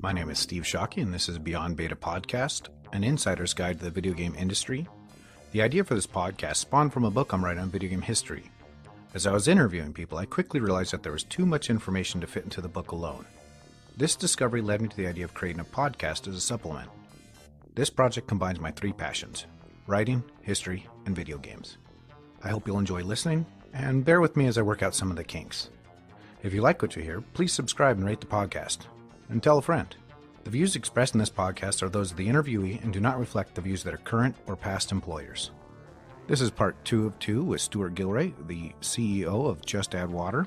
My name is Steve Shockey, and this is Beyond Beta Podcast, an insider's guide to the video game industry. The idea for this podcast spawned from a book I'm writing on video game history. As I was interviewing people, I quickly realized that there was too much information to fit into the book alone. This discovery led me to the idea of creating a podcast as a supplement. This project combines my three passions: writing, history, and video games. I hope you'll enjoy listening, and bear with me as I work out some of the kinks. If you like what you hear, please subscribe and rate the podcast. And tell a friend. The views expressed in this podcast are those of the interviewee and do not reflect the views that are current or past employers. This is part 2 of 2 with Stewart Gilray, the CEO of Just Add Water.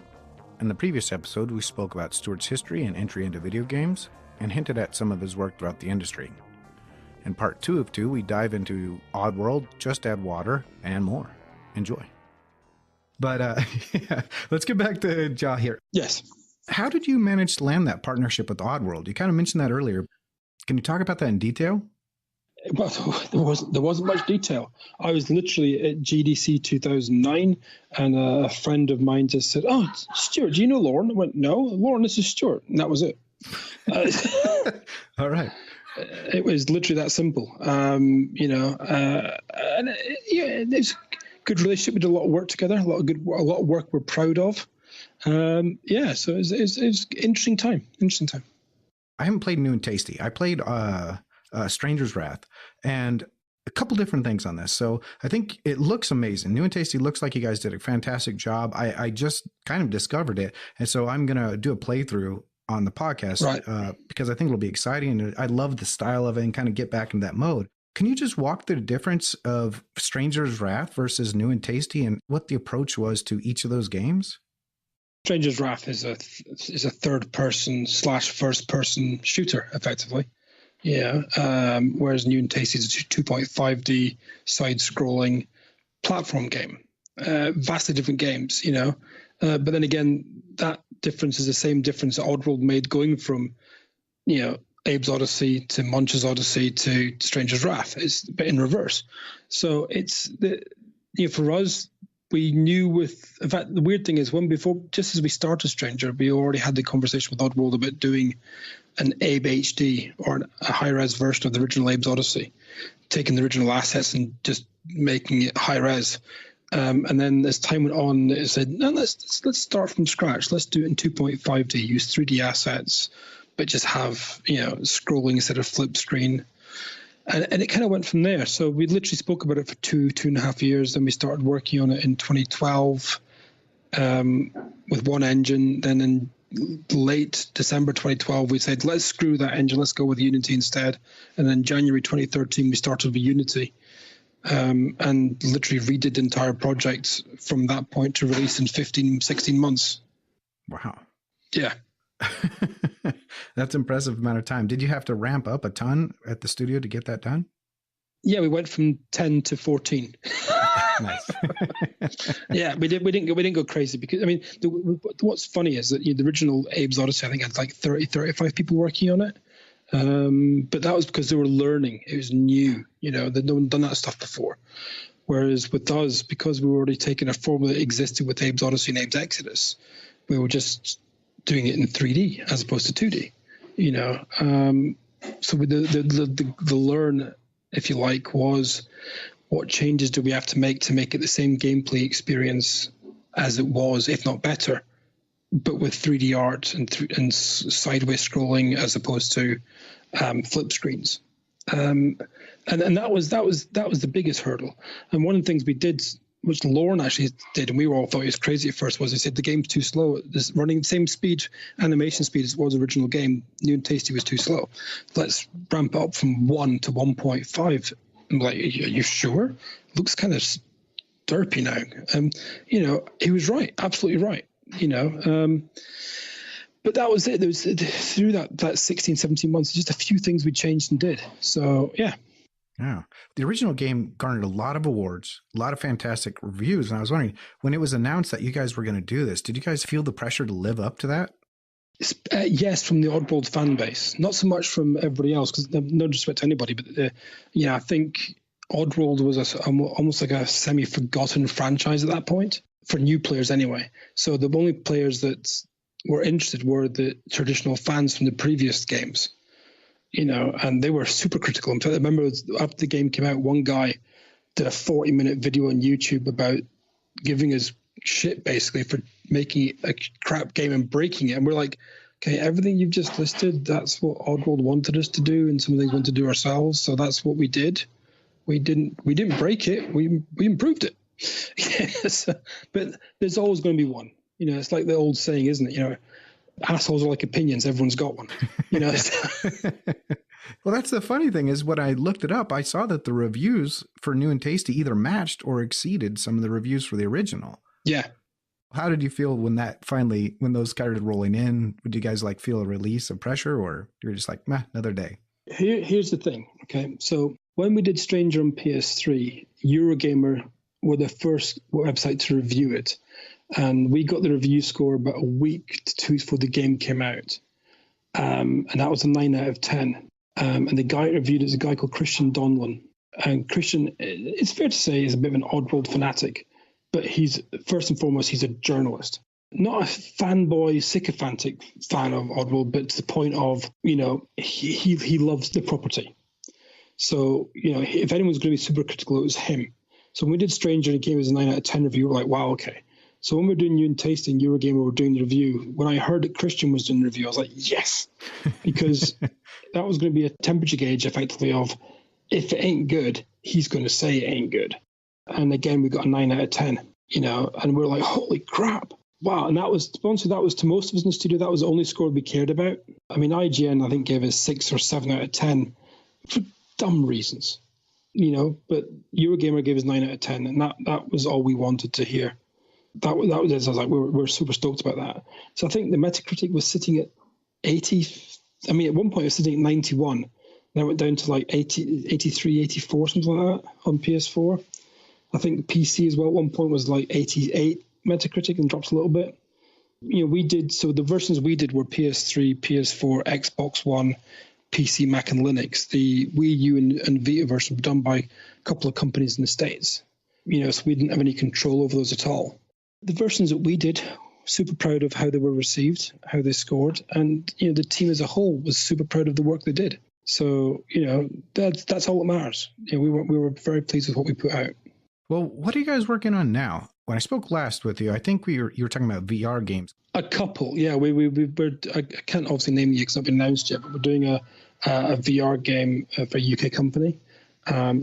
In the previous episode, we spoke about Stewart's history and entry into video games and hinted at some of his work throughout the industry. In part 2 of 2, we dive into Oddworld, Just Add Water, and more. Enjoy. But yeah, let's get back to Ja here. Yes. How did you manage to land that partnership with Oddworld? You kind of mentioned that earlier. Can you talk about that in detail? Well, there wasn't much detail. I was literally at GDC 2009, and a friend of mine just said, "Oh, Stewart, do you know Lauren?" I went, "No, Lauren, this is Stewart," and that was it. All right. It was literally that simple. And it's a good relationship. We did a lot of work together, a lot of work we're proud of. So it was interesting time. I haven't played New and Tasty. I played Stranger's Wrath, and a couple different things on this. So I think it looks amazing. New and Tasty looks like you guys did a fantastic job. I just kind of discovered it, and so I'm going to do a playthrough on the podcast, right? Because I think it'll be exciting, and I love the style of it and kind of get back into that mode. Can you just walk through the difference of Stranger's Wrath versus New and Tasty and what the approach was to each of those games? Stranger's Wrath is a third-person / first-person shooter, effectively. Yeah. Whereas New and Tasty is a 2.5D side-scrolling platform game. Vastly different games, But then again, that difference is the same difference that Oddworld made, going from, Abe's Odyssey to Munch's Odyssey to Stranger's Wrath. It's a bit in reverse. So it's for us. We knew in fact, the weird thing is just as we started Stranger, we already had the conversation with Oddworld about doing an Abe HD or a high-res version of the original Abe's Odyssey, taking the original assets and just making it high-res. And then as time went on, it said, no, let's start from scratch. Let's do it in 2.5D, use 3D assets, but just have, scrolling instead of flip screen. And it kind of went from there. So we literally spoke about it for 2.5 years. Then we started working on it in 2012 with one engine. Then in late December 2012, we said, let's screw that engine. Let's go with Unity instead. And then January 2013, we started with Unity and literally redid the entire project from that point to release in 16 months. Wow. Yeah. That's an impressive amount of time. Did you have to ramp up a ton at the studio to get that done? Yeah, we went from 10 to 14. Nice. Yeah, we didn't go crazy because what's funny is that the original Abe's Odyssey, I think, had like 35 people working on it. But that was because they were learning. It was new, they'd no one done that stuff before. Whereas with us, because we were already taking a formula that existed with Abe's Odyssey and Abe's Exodus, we were just doing it in 3D as opposed to 2D, So the learn, if you like, was what changes do we have to make it the same gameplay experience as it was, if not better, but with 3D art and sideways scrolling as opposed to flip screens. And that was the biggest hurdle. And one of the things we did, which Lauren actually did, and we all thought he was crazy at first, was he said the game's too slow. This running the same speed, animation speed as was the original game. New and Tasty was too slow. Let's ramp it up from 1 to 1.5. I'm like, are you sure? Looks kind of derpy now. He was right, absolutely right. But that was it. There was, through that 16, 17 months, just a few things we changed and did. So, yeah. Yeah. The original game garnered a lot of awards, a lot of fantastic reviews. And I was wondering, when it was announced that you guys were going to do this, did you guys feel the pressure to live up to that? Yes, from the Oddworld fan base. Not so much from everybody else, because no disrespect to anybody, but I think Oddworld was almost like a semi-forgotten franchise at that point. for new players anyway. So the only players that were interested were the traditional fans from the previous games, and they were super critical. In fact, I remember after the game came out, one guy did a 40-minute video on YouTube about giving us shit basically for making a crap game and breaking it. And we're like, okay, everything you've just listed, that's what Oddworld wanted us to do, and some things we want to do ourselves. So that's what we did. We didn't break it. We improved it. Yes, but there's always going to be one. It's like the old saying, isn't it? Assholes are like opinions. Everyone's got one. Well, that's the funny thing is when I looked it up, I saw that the reviews for New and Tasty either matched or exceeded some of the reviews for the original. Yeah. How did you feel when those started rolling in? Would you guys feel a release of pressure, or you're just like, meh, another day? Here's the thing. Okay. So when we did Stranger on PS3, Eurogamer were the first website to review it. And we got the review score about a week to 2 weeks before the game came out. And that was a 9 out of 10. And the guy reviewed it is a guy called Christian Donlan. And Christian, it's fair to say, is a bit of an Oddworld fanatic. But he's, first and foremost, he's a journalist. Not a fanboy, sycophantic fan of Oddworld, but to the point of, he loves the property. So, if anyone's going to be super critical, it was him. So when we did Stranger and it came as a 9 out of 10 review, we're like, wow, okay. So when we were doing New and Tasty and Eurogamer were doing the review, when I heard that Christian was doing the review, I was like, yes, because that was going to be a temperature gauge effectively of if it ain't good, he's going to say it ain't good. And again, we got a 9 out of 10, and we're like, holy crap. Wow. And that was to most of us in the studio, that was the only score we cared about. I mean, IGN, I think, gave us 6 or 7 out of 10 for dumb reasons, but Eurogamer gave us 9 out of 10. And that was all we wanted to hear. That was it. I was like, we're super stoked about that. So I think the Metacritic was sitting at 80. I mean, at one point it was sitting at 91. Then it went down to 80, 83, 84, something like that on PS4. I think PC as well at one point was 88 Metacritic and dropped a little bit. So the versions we did were PS3, PS4, Xbox One, PC, Mac, and Linux. The Wii U and Vita version were done by a couple of companies in the States. So we didn't have any control over those at all. The versions that we did, super proud of how they were received, how they scored, and the team as a whole was super proud of the work they did. So that's all that matters. We were very pleased with what we put out. Well, what are you guys working on now? When I spoke last with you, I think you were talking about VR games. A couple, yeah. I can't obviously name it because it's not been announced yet, but we're doing a VR game for a UK company.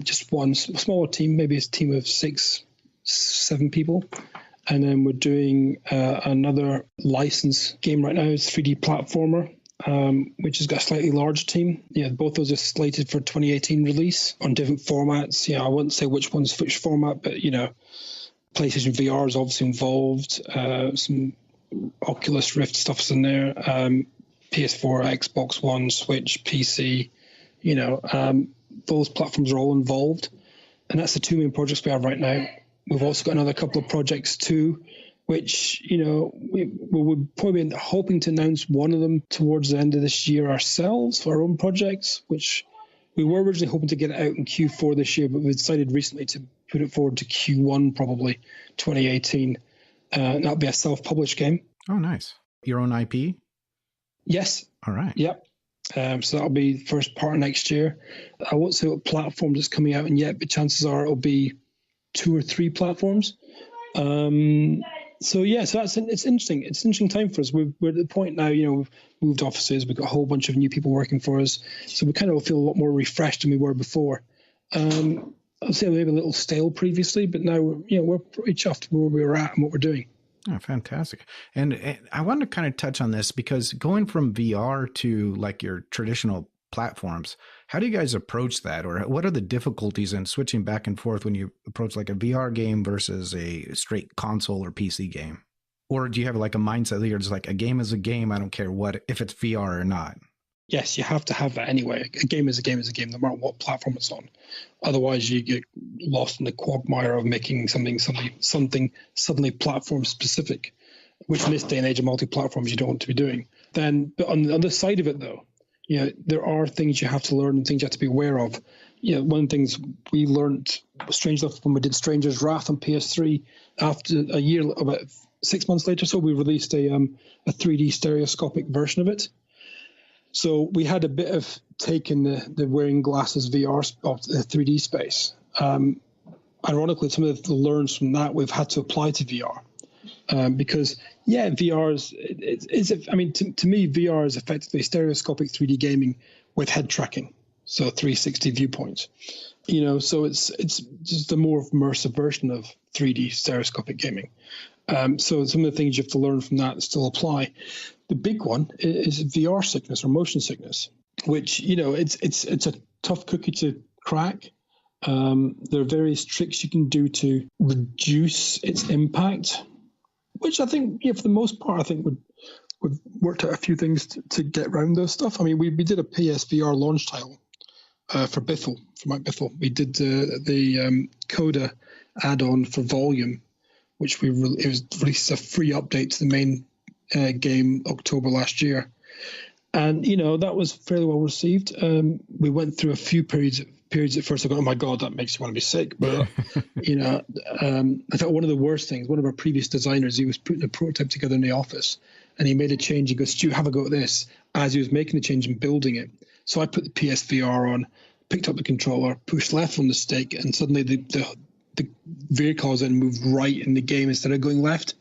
Just one smaller team, maybe it's a team of 6, 7 people. And then we're doing another licensed game right now. It's 3D platformer, which has got a slightly larger team. Yeah, both those are slated for 2018 release on different formats. I wouldn't say which one's which format, but PlayStation VR is obviously involved. Some Oculus Rift stuff's in there. PS4, Xbox One, Switch, PC. Those platforms are all involved, and that's the 2 main projects we have right now. We've also got another couple of projects too, which, we're probably hoping to announce one of them towards the end of this year ourselves for our own projects, which we were originally hoping to get it out in Q4 this year, but we decided recently to put it forward to Q1 probably 2018. And that'll be a self-published game. Oh, nice. Your own IP? Yes. All right. Yep. So that'll be the first part of next year. I won't say what platforms it's coming out in yet, but chances are it'll be 2 or 3 platforms. So it's interesting. It's an interesting time for us. We're at the point now, we've moved offices. We've got a whole bunch of new people working for us. So we kind of feel a lot more refreshed than we were before. I'd say maybe a little stale previously, but now we're pretty chuffed where we're at and what we're doing. Oh, fantastic. And I want to kind of touch on this because going from VR to your traditional platforms, how do you guys approach that? Or what are the difficulties in switching back and forth when you approach a VR game versus a straight console or PC game? Or do you have a mindset that you're just a game is a game, I don't care if it's VR or not? Yes, you have to have that anyway. A game is a game is a game, no matter what platform it's on. Otherwise, you get lost in the quagmire of making something suddenly platform specific, which in this day and age of multi-platforms you don't want to be doing. Then, but on the other side of it, though, there are things you have to learn and things you have to be aware of. one of the things we learned, strange enough, when we did Stranger's Wrath on PS3, after a year, about 6 months later, so we released a 3D stereoscopic version of it. So we had a bit of taking the wearing glasses VR of the 3D space. Ironically, some of the learns from that we've had to apply to VR. Because, VR to me, VR is effectively stereoscopic 3D gaming with head tracking, so 360 viewpoints. So it's just a more immersive version of 3D stereoscopic gaming. So some of the things you have to learn from that still apply. The big one is VR sickness or motion sickness, which, it's a tough cookie to crack. There are various tricks you can do to reduce its impact, which I think, for the most part, I think we've worked out a few things to get around those stuff. I mean, we did a PSVR launch title for Bithell, for Mike Bithell. We did the Coda add-on for Volume, which it was released as a free update to the main game October last year. And, that was fairly well received. We went through a few periods at first. I go, oh my God, that makes you want to be sick. But, I thought one of the worst things, one of our previous designers, he was putting a prototype together in the office and he made a change. He goes, Stu, have a go at this, as he was making the change and building it. So I put the PSVR on, picked up the controller, pushed left on the stick, and suddenly the vehicles then moved right in the game instead of going left.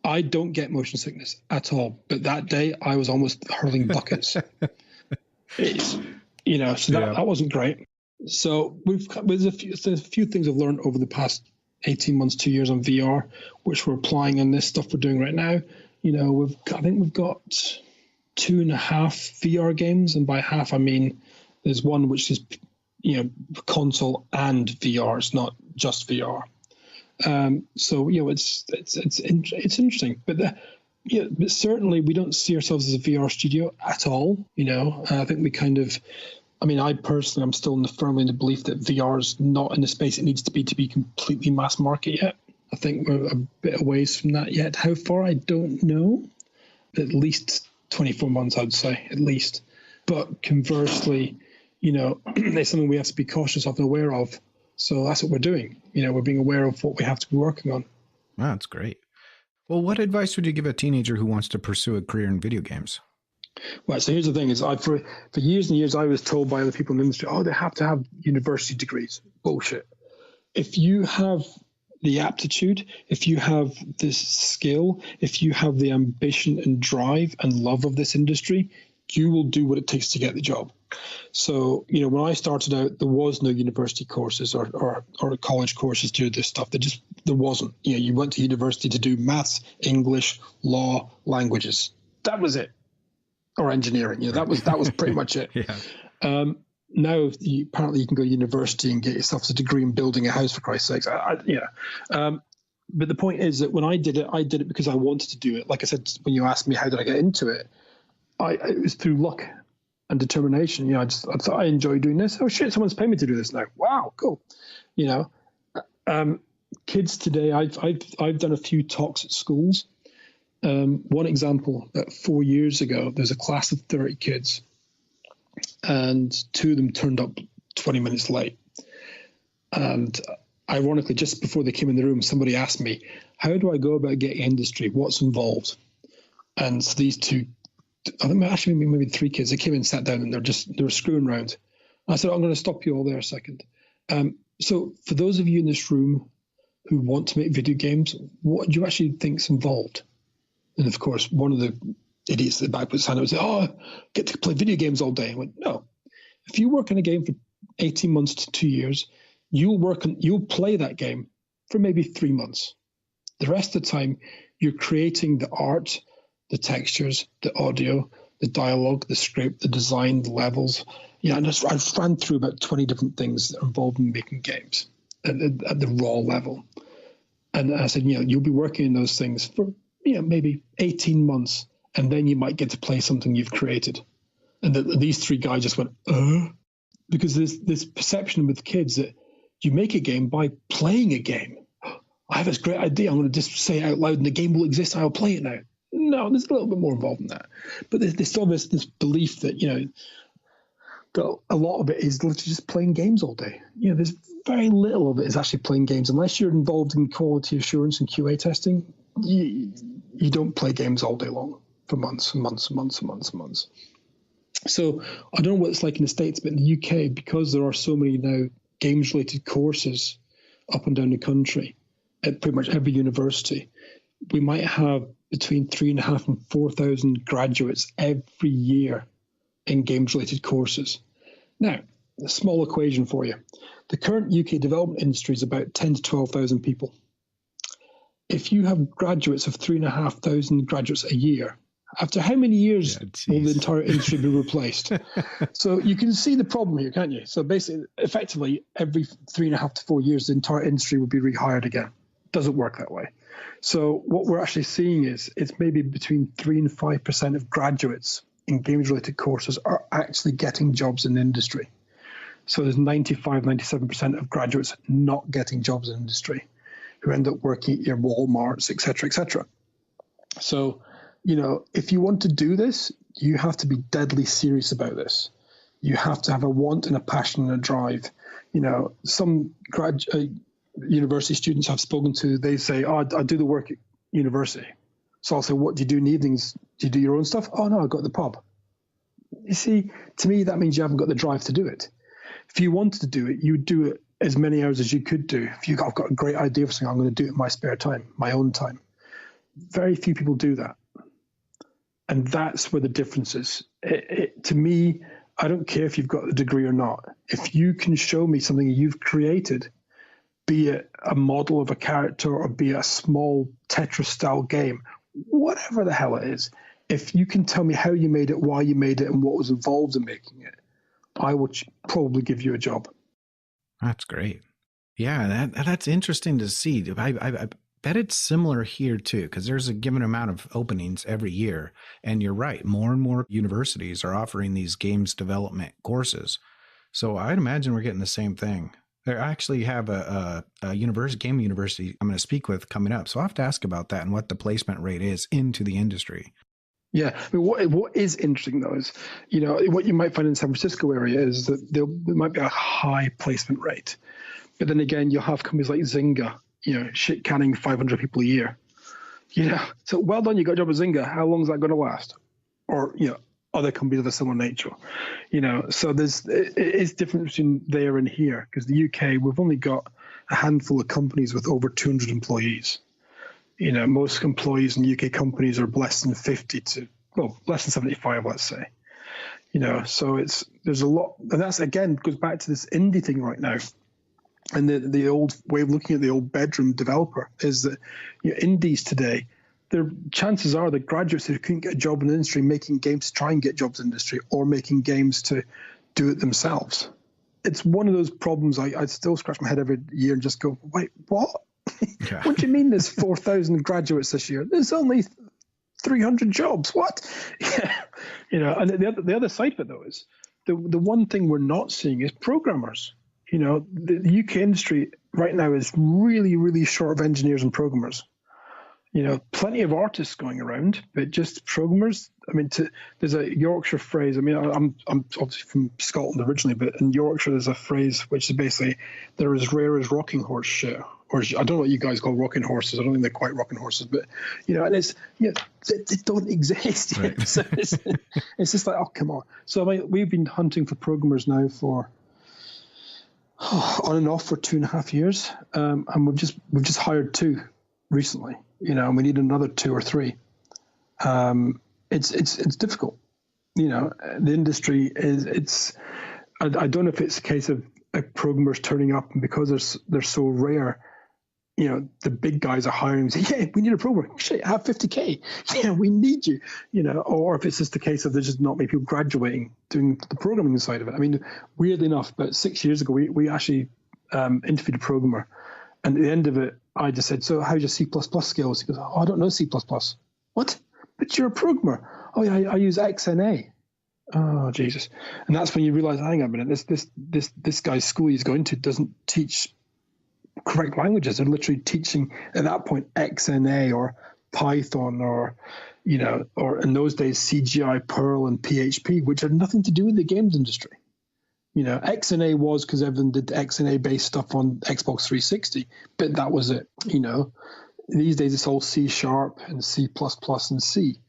I don't get motion sickness at all, but that day I was almost hurling buckets. That wasn't great. So there's a few things I've learned over the past 18 months, 2 years on VR, which we're applying on this stuff we're doing right now. I think we've got 2.5 VR games, and by half I mean there's one which is console and VR. It's not just VR. It's interesting, but but certainly we don't see ourselves as a VR studio at all. I think we I personally, I'm still firmly in the belief that VR is not in the space it needs to be completely mass market yet. I think we're a bit away from that yet. How far, I don't know. At least 24 months, I'd say, at least. But conversely, it's something we have to be cautious of and aware of. So that's what we're doing. We're being aware of what we have to be working on. Wow, that's great. Well, what advice would you give a teenager who wants to pursue a career in video games? Well, so here's the thing: for years and years, I was told by other people in the industry, they have to have university degrees. Bullshit. If you have the aptitude, if you have this skill, if you have the ambition and drive and love of this industry, you will do what it takes to get the job. So, when I started out, there was no university courses or college courses to do this stuff. There wasn't. You went to university to do maths, English, law, languages. That was it. Or engineering. That was pretty much it. Yeah. Now, apparently you can go to university and get yourself a degree in building a house, for Christ's sakes. But the point is that when I did it because I wanted to do it. Like I said, when you asked me how did I get into it, it was through luck and determination. I thought I enjoy doing this. Oh shit, someone's paying me to do this now. Wow, cool. Kids today, I've done a few talks at schools. One example, 4 years ago, there's a class of 30 kids, and 2 of them turned up 20 minutes late. And ironically, just before they came in the room, somebody asked me, how do I go about getting industry? What's involved? And so these 2, I think actually maybe 3 kids, they came in, sat down, and they were screwing around. I said, I'm going to stop you all there a second. So for those of you in this room who want to make video games, what do you actually think is involved? And of course, one of the idiots at the back put his hand up and said, I get to play video games all day. I went, no. If you work on a game for 18 months to 2 years, you'll play that game for maybe 3 months. The rest of the time, you're creating the art, the textures, the audio, the dialogue, the script, the design, the levels. And I've ran through about 20 different things that are involved in making games at the raw level. And I said, you'll be working on those things for maybe 18 months, and then you might get to play something you've created. And these 3 guys just went, because there's this perception with kids that you make a game by playing a game. I have this great idea. I'm going to just say it out loud and the game will exist. I'll play it now. No, there's a little bit more involved in that. But there's still this belief that, that a lot of it is literally just playing games all day. There's very little of it is actually playing games. Unless you're involved in quality assurance and QA testing, you don't play games all day long for months and months and months and months and months. So I don't know what it's like in the States, but in the UK, because there are so many now games-related courses up and down the country at pretty much every university, we might have between 3,500 and 4,000 graduates every year in games-related courses. Now, a small equation for you. The current UK development industry is about 10 to 12,000 people. If you have graduates of 3,500 graduates a year, after how many years will the entire industry be replaced? So you can see the problem here, can't you? So basically, effectively, every 3.5 to 4 years, the entire industry will be rehired again. Doesn't work that way. So what we're actually seeing is it's maybe between 3 and 5% of graduates in games-related courses are actually getting jobs in the industry. So there's 95, 97% of graduates not getting jobs in industry who end up working at your Walmarts, et cetera, et cetera. So, if you want to do this, you have to be deadly serious about this. You have to have a want and a passion and a drive. Some university students I've spoken to, they say, I do the work at university. So I'll say, what do you do in the evenings? Do you do your own stuff? Oh, no, I go to the pub. You see, to me, that means you haven't got the drive to do it. If you wanted to do it, you would do it as many hours as you could do. If I've got a great idea for something, I'm going to do it in my spare time, my own time. Very few people do that. And that's where the difference is. To me, I don't care if you've got a degree or not. If you can show me something you've created, be it a model of a character or be it a small Tetris-style game, whatever the hell it is, if you can tell me how you made it, why you made it, and what was involved in making it, I would probably give you a job. That's great. Yeah, that's interesting to see. I bet it's similar here too, because there's a given amount of openings every year. And you're right, more and more universities are offering these games development courses. So I'd imagine we're getting the same thing. I actually have a game university I'm going to speak with coming up. So I'll have to ask about that and what the placement rate is into the industry. Yeah, I mean, what is interesting though is, what you might find in the San Francisco area is that there might be a high placement rate, but then again, you'll have companies like Zynga, shit canning 500 people a year. So well done, you got a job at Zynga. How long is that going to last? Or other companies of a similar nature. So it is different between there and here, because the UK, we've only got a handful of companies with over 200 employees. Most employees in UK companies are less than 50 to, less than 75, let's say. So there's a lot, and that's, again, goes back to this indie thing right now. And the old way of looking at the old bedroom developer is that indies today, their chances are that graduates who couldn't get a job in the industry making games to try and get jobs in the industry or making games to do it themselves. It's one of those problems I still scratch my head every year and just go, wait, what? Yeah. What do you mean there's 4,000 graduates this year? There's only 300 jobs. What? And the other side of it, though, is the one thing we're not seeing is programmers. The UK industry right now is really, really short of engineers and programmers. Plenty of artists going around, but just programmers. I mean, there's a Yorkshire phrase. I mean, I'm obviously from Scotland originally, but in Yorkshire there's a phrase which is basically, they're as rare as rocking horse shit. Or I don't know what you guys call rocking horses. I don't think they're quite rocking horses, but and it's they don't exist. Right. So it's just like, oh, come on. So we've been hunting for programmers now for on and off for 2.5 years, and we've just hired 2 recently. And we need another 2 or 3. It's difficult. The industry is. I don't know if it's a case of programmers turning up, and because they're so rare, the big guys are hiring and say, yeah, we need a programmer. Shit, have 50K. Yeah, we need you. Or if it's just a case of there's just not many people graduating doing the programming side of it. I mean, weirdly enough, about 6 years ago, we actually interviewed a programmer, and at the end of it, I just said, so how's your C++ skills? He goes, oh, I don't know C++. What? But you're a programmer. Oh, yeah, I use XNA. Oh, Jesus. And that's when you realize, hang on a minute, this guy's school he's going to doesn't teach correct languages. They're literally teaching, at that point, XNA or Python or in those days, CGI, Perl, and PHP, which had nothing to do with the games industry. XNA was because everyone did XNA based stuff on Xbox 360, but that was it. These days it's all C# and C++ and C.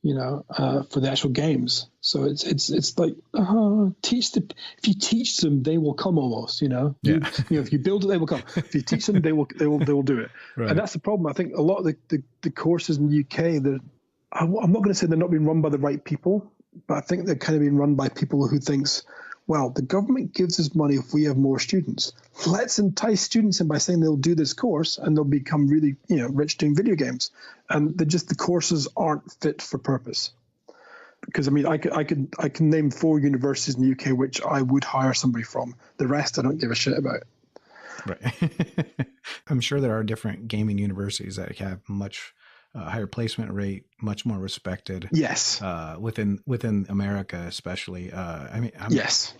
For the actual games. So it's like if you teach them, they will come almost. Yeah. If you build it, they will come. If you teach them, they will do it. Right. And that's the problem. I think a lot of the courses in the UK, I'm not going to say they're not being run by the right people, but I think they're kind of being run by people who thinks, well, the government gives us money if we have more students. Let's entice students in by saying they'll do this course and they'll become really, rich doing video games. And the courses aren't fit for purpose. Because I can name 4 universities in the UK which I would hire somebody from. The rest I don't give a shit about. Right. I'm sure there are different gaming universities that have much higher placement rate, much more respected. Yes. Within America, especially. Yes.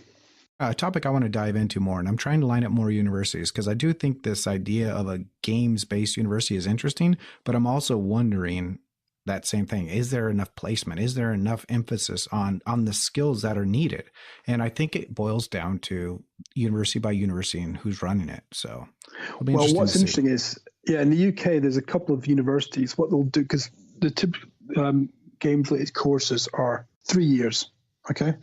A topic I want to dive into more, and I'm trying to line up more universities because I do think this idea of a games-based university is interesting, but I'm also wondering that same thing. Is there enough placement? Is there enough emphasis on the skills that are needed? And I think it boils down to university by university and who's running it. So what's interesting is, in the UK, there's a couple of universities. What they'll do, because the typical games-related courses are 3 years. Okay.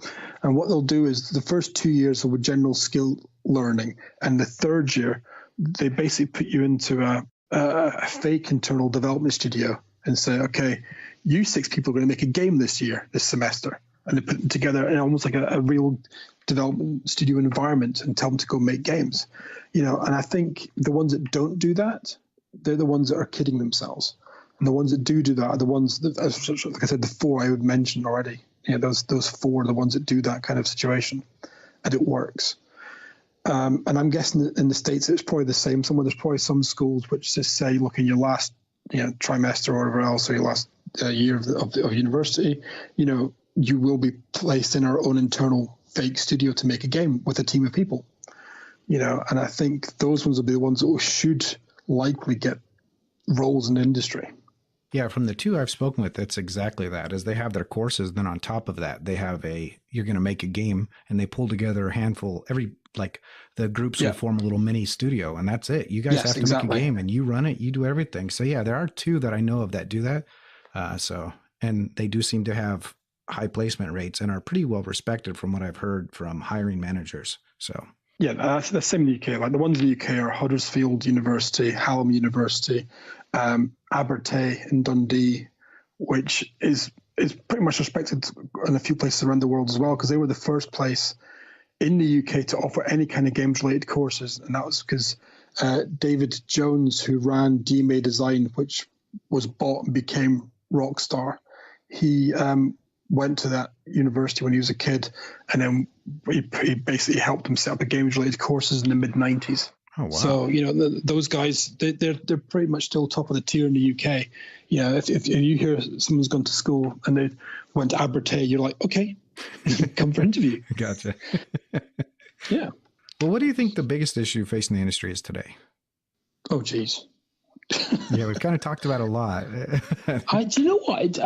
And what they'll do is the first 2 years will be general skill learning. And the third year, they basically put you into a fake internal development studio and say, okay, you 6 people are going to make a game this semester. And they put them together in almost like a real development studio environment and tell them to go make games. And I think the ones that don't do that, they're the ones that are kidding themselves. And the ones that do that are the ones that, like I said, the 4 I would mention already. Those 4 are the ones that do that kind of situation, and it works. And I'm guessing that in the States it's probably the same. There's probably some schools which just say, look, in your last trimester or whatever else, or your last year of university, you will be placed in our own internal fake studio to make a game with a team of people. And I think those ones will be the ones that should likely get roles in the industry. Yeah, from the 2 I've spoken with, it's exactly that. As they have their courses, then on top of that, they have you're going to make a game, and they pull together a handful. The groups will form a little mini studio, and that's it. You guys have to make a game, and you run it, you do everything. So yeah, there are 2 that I know of that do that. And they do seem to have high placement rates and are pretty well respected from what I've heard from hiring managers. So. Yeah, that's the same in the UK. Like the ones in the UK are Huddersfield University, Hallam University, Abertay in Dundee, which is pretty much respected in a few places around the world as well, because they were the first place in the UK to offer any kind of games-related courses. And that was because David Jones, who ran DMA Design, which was bought and became Rockstar, he went to that university when he was a kid, and then he basically helped him set up the games-related courses in the mid-90s. Oh, wow. So, those guys, they're pretty much still top of the tier in the UK. If you hear someone's gone to school and they went to Abertay, you're like, okay, come for an interview. Gotcha. Yeah. Well, what do you think the biggest issue facing the industry is today? Oh, geez. Yeah, we've kind of talked about a lot. Do you know what?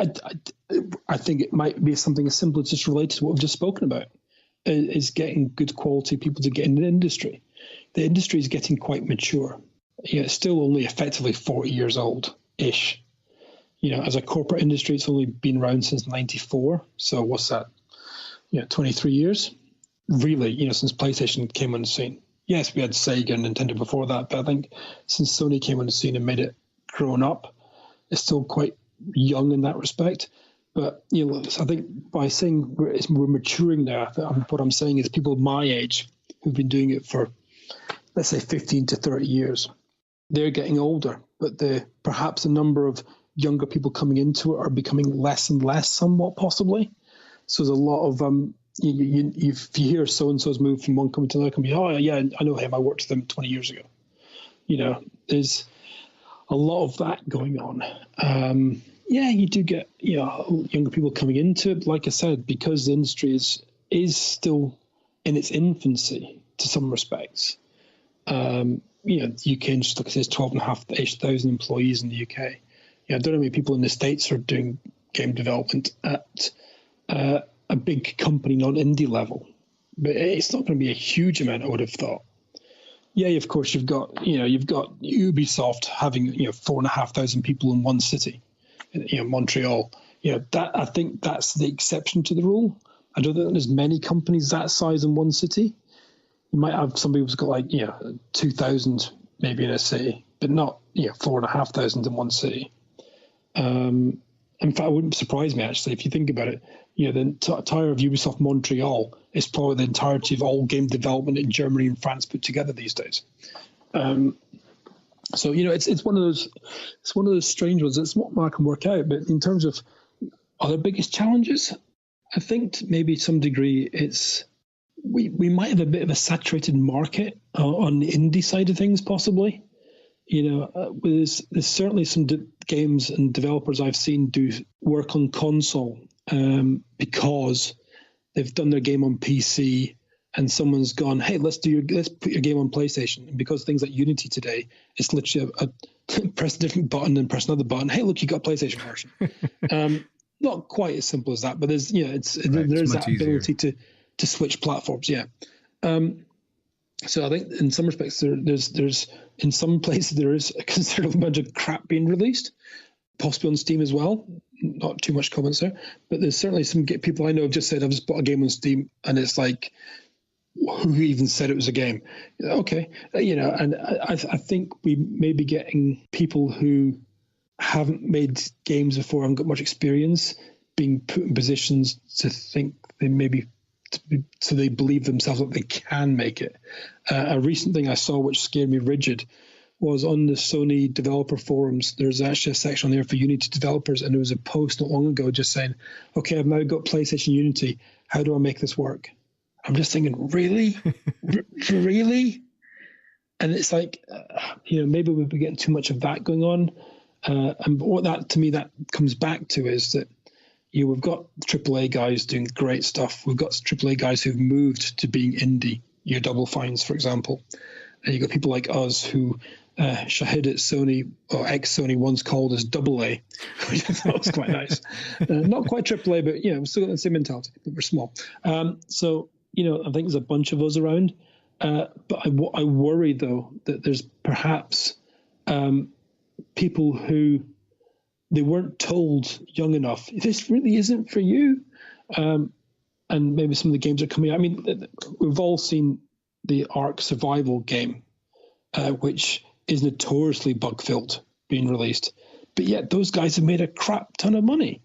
I think it might be something as simple as just related to what we've just spoken about, is getting good quality people to get in the industry. The industry is getting quite mature. It's still only effectively 40 years old-ish. As a corporate industry, it's only been around since 94. So what's that? 23 years? Really, since PlayStation came on the scene. Yes, we had Sega and Nintendo before that, but I think since Sony came on the scene and made it grown up, it's still quite young in that respect. But I think by saying we're maturing now, what I'm saying is people my age who've been doing it for, let's say, 15 to 30 years, they're getting older, but perhaps the number of younger people coming into it are becoming less and less, somewhat possibly. So there's a lot of if you hear so-and-so's moved from one company to another company, oh, yeah, I know him. I worked with him 20 years ago. There's a lot of that going on. You do get younger people coming into it. Like I said, because the industry is still in its infancy to some respects. The UK, just like I said, is 12,500 employees in the UK. I don't know how many people in the States are doing game development at a big company, non-indie level. but it's not going to be a huge amount, I would have thought. Yeah, of course, you've got Ubisoft having 4,500 people in one city, Montreal. That I think that's the exception to the rule. I don't think there's many companies that size in one city. You might have somebody who's got 2,000 maybe in a city, but not 4,500 in one city. In fact, it wouldn't surprise me actually if you think about it. The entire of Ubisoft Montreal is probably the entirety of all game development in Germany and France put together these days. So it's one of those strange ones. It's what I can work out. But in terms of other biggest challenges, I think to maybe some degree it's we might have a bit of a saturated market on the indie side of things, possibly. There's certainly some games and developers I've seen do work on console because they've done their game on PC and someone's gone, hey, let's put your game on PlayStation. And because things like Unity today, it's literally a press a different button and press another button. Hey, look, you got a PlayStation version. Not quite as simple as that, but there's there's that ability to switch platforms. Yeah. So I think in some respects there's in some places there is a considerable amount of crap being released, possibly on Steam as well. Not too much comments there, but there's certainly some people I know have just said, I've just bought a game on Steam, and it's like, who even said it was a game? Okay, and I think we may be getting people who haven't made games before, haven't got much experience, being put in positions to think they maybe, so they believe themselves that they can make it. A recent thing I saw which scared me rigid was on the Sony developer forums. There's actually a section on there for Unity developers, and there was a post not long ago just saying, okay, I've now got PlayStation Unity. How do I make this work? I'm just thinking, really? Really? And it's like, maybe we've been getting too much of that going on. And what that comes back to is that we've got AAA guys doing great stuff. We've got AAA guys who've moved to being indie, your Double Fines, for example. And you've got people like us who Shahid at Sony, or ex-Sony, once called us AA, which I thought was quite nice. Not quite AAA, but, we've still got the same mentality, but we're small. So, I think there's a bunch of us around. But I worry, though, that there's perhaps people who they weren't told young enough, this really isn't for you. And maybe some of the games are coming out. I mean, we've all seen the Ark Survival game, which is notoriously bug-filled, being released. But yet those guys have made a crap ton of money,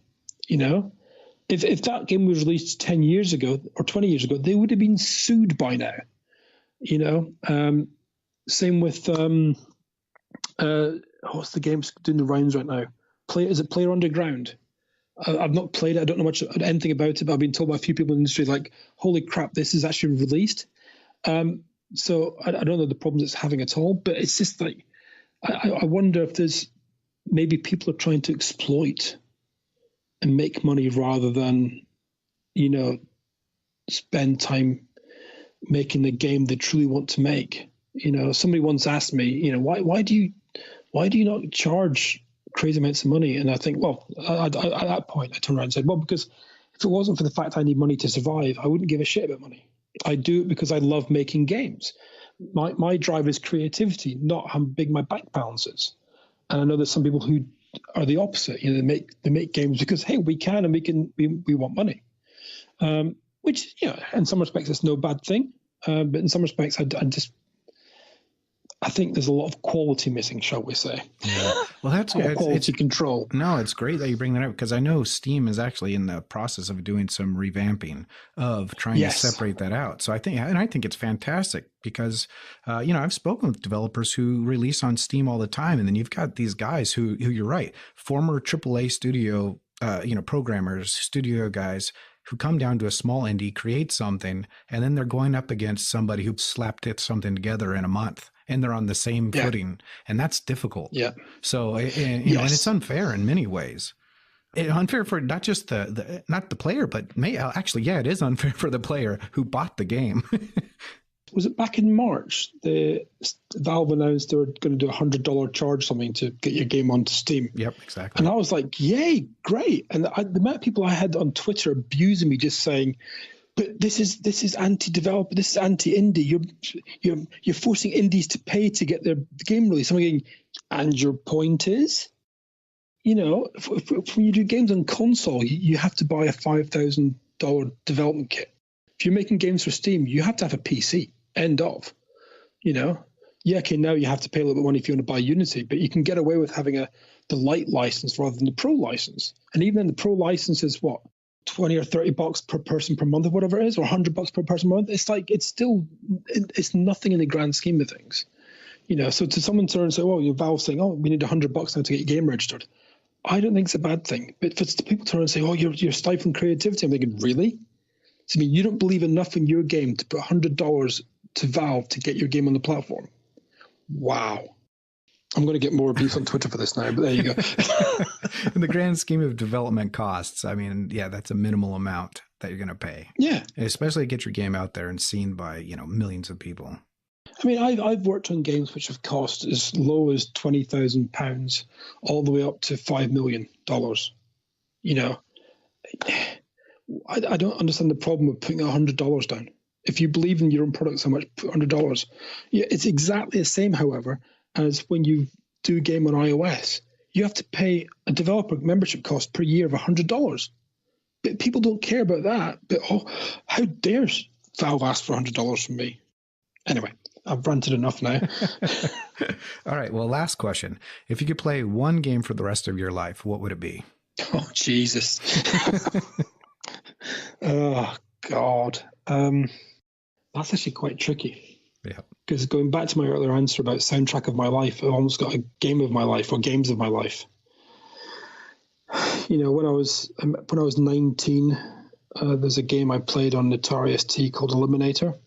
If that game was released 10 years ago or 20 years ago, they would have been sued by now, Same with, what's the game doing the rounds right now? Is it Player Underground? I've not played it. I don't know much anything about it, but I've been told by a few people in the industry, like, holy crap, this is actually released. So I don't know the problems it's having at all, but it's just like, I wonder if there's maybe people are trying to exploit and make money rather than, spend time making the game they truly want to make. Somebody once asked me, why do you not charge crazy amounts of money? And I think, well, at that point I turned around and said, well, because if it wasn't for the fact I need money to survive, I wouldn't give a shit about money. I do it because I love making games. My drive is creativity, not how big my bank balance is. And I know there's some people who are the opposite. They make games because, hey, we can, and we want money. Which, in some respects, it's no bad thing. But in some respects, I think there's a lot of quality missing, shall we say? Yeah. Well, that's quality control. No, it's great that you bring that up, because I know Steam is actually in the process of doing some revamping of trying to separate that out. So I think it's fantastic because, I've spoken with developers who release on Steam all the time, and then you've got these guys who you're right, former AAA studio, programmers, studio guys who come down to a small indie, create something, and then they're going up against somebody who slapped something together in a month. And they're on the same footing, and that's difficult. Yeah. So, and it's unfair in many ways. Unfair for not just not the player, but it is unfair for the player who bought the game. Was it back in March? Valve announced they were going to do $100 charge something to get your game onto Steam. Yep, exactly. And I was like, yay, great. And the amount of people I had on Twitter abusing me, just saying, But this is anti-developer. This is anti-indie. You're forcing indies to pay to get their game released. I'm going, and your point is, you know, when you do games on console, you have to buy a $5,000 development kit. If you're making games for Steam, you have to have a PC. End of. You know, yeah, okay, now you have to pay a little bit of money if you want to buy Unity, but you can get away with having the light license rather than the pro license. And even then, the pro license is what, $20 or $30 per person per month or whatever it is, or $100 per person per month. It's like, it's nothing in the grand scheme of things. You know, so to someone turn and say, oh, your Valve saying, oh, we need $100 now to get your game registered. I don't think it's a bad thing. But for people turn and say, oh, you're stifling creativity, I'm thinking, really? So, I mean, you don't believe enough in your game to put $100 to Valve to get your game on the platform. Wow. I'm going to get more abuse on Twitter for this now, but there you go. In the grand scheme of development costs, I mean, yeah, that's a minimal amount that you're going to pay. Yeah. And especially to get your game out there and seen by, you know, millions of people. I mean, I've worked on games which have cost as low as £20,000 all the way up to $5 million. You know, I don't understand the problem with putting $100 down. If you believe in your own product so much, put $100. Yeah, it's exactly the same, however, as when you do a game on iOS. You have to pay a developer membership cost per year of $100. But people don't care about that. But how dare Valve ask for $100 from me? Anyway, I've ranted enough now. All right. Well, last question. If you could play one game for the rest of your life, what would it be? Oh, Jesus. Oh, God. That's actually quite tricky. Yeah. Because going back to my earlier answer about soundtrack of my life, I've almost got a game of my life or games of my life. You know, when I was 19, there's a game I played on Atari ST called Eliminator.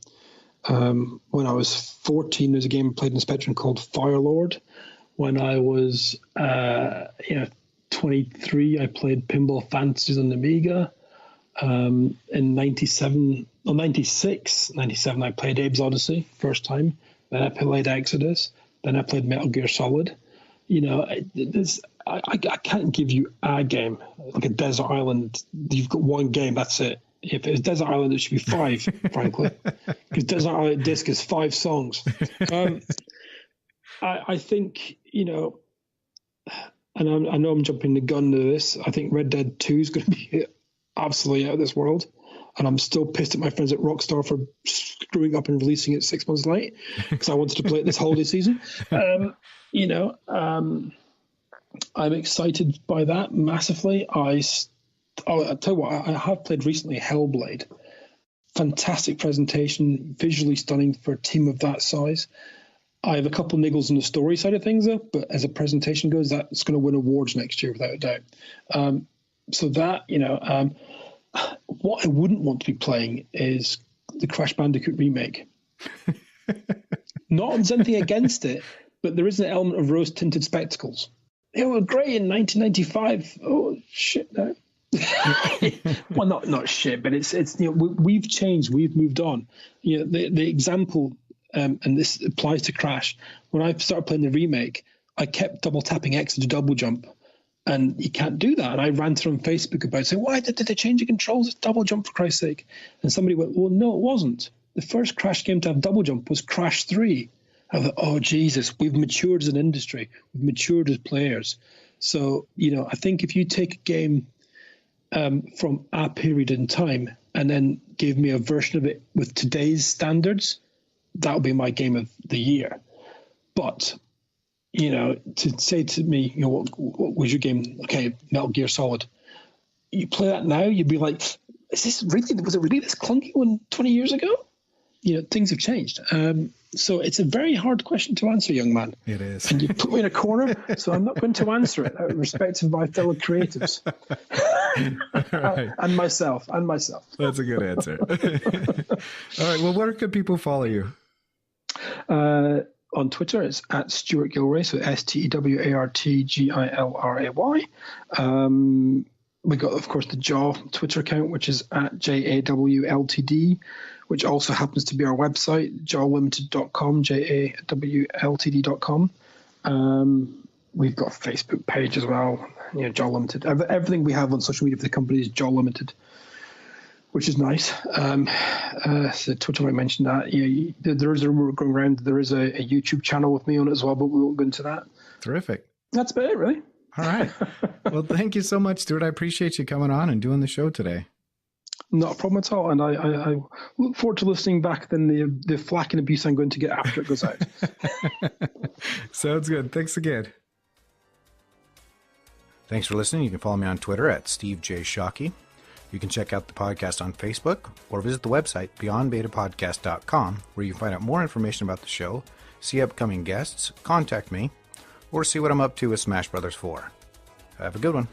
When I was 14, there's a game I played in Spectrum called Firelord. When I was 23, I played Pinball Fantasies on the Amiga. In 97, I played Abe's Odyssey first time. Then I played Exodus. Then I played Metal Gear Solid. You know, I can't give you a game like a Desert Island. You've got one game, that's it. If it was Desert Island, it should be 5, frankly, because Desert Island Disc is 5 songs. I think, you know, and I know I'm jumping the gun to this. I think Red Dead 2 is going to be absolutely out of this world. And I'm still pissed at my friends at Rockstar for screwing up and releasing it 6 months late because I wanted to play it this holiday season. You know, I'm excited by that massively. I'll tell you what, I have played recently Hellblade. Fantastic presentation, visually stunning for a team of that size. I have a couple niggles on the story side of things, though, but as a presentation goes, that's going to win awards next year without a doubt. So that, you know, what I wouldn't want to be playing is the Crash Bandicoot remake. Not anything against it, but there is an element of rose-tinted spectacles. They were great in 1995. Oh, shit, no. Well, not shit, but it's you know, we've changed, we've moved on. You know, the example, and this applies to Crash. When I started playing the remake, I kept double tapping X to do double jump. And you can't do that. And I ranted on Facebook about it, saying, why did they change the controls? It's double jump, for Christ's sake. And somebody went, well, no, it wasn't. The first Crash game to have double jump was Crash 3. I thought, oh, Jesus, we've matured as an industry. We've matured as players. So, you know, I think if you take a game from a period in time and then give me a version of it with today's standards, that would be my game of the year. But you know, to say to me, you know, what was your game? Okay, Metal Gear Solid. You play that now, you'd be like, was it really this clunky one 20 years ago? You know, things have changed. So it's a very hard question to answer, young man. It is. And you put me in a corner, so I'm not going to answer it out of respect of my fellow creatives. Right. And myself. That's a good answer. All right, well, where can people follow you? On Twitter, it's at Stewart Gilray, so STEWARTGILRAY. We got, of course, the JAW Twitter account, which is at JAWLTD, which also happens to be our website, jawlimited.com, JAWLTD.com. We've got a Facebook page as well, you know, JAW Limited. Everything we have on social media for the company is JAW Limited. which is nice. So Twitter, I mentioned that. There is a rumor going around. There is a YouTube channel with me on it as well, but we won't go into that. Terrific. That's about it, really. All right. Well, thank you so much, Stewart. I appreciate you coming on and doing the show today. Not a problem at all. And I look forward to listening back then the flack and abuse I'm going to get after it goes out. Sounds good. Thanks again. Thanks for listening. You can follow me on Twitter at Steve J. Shockey. You can check out the podcast on Facebook or visit the website beyondbetapodcast.com, where you can find out more information about the show, see upcoming guests, contact me, or see what I'm up to with Smash Brothers 4. Have a good one.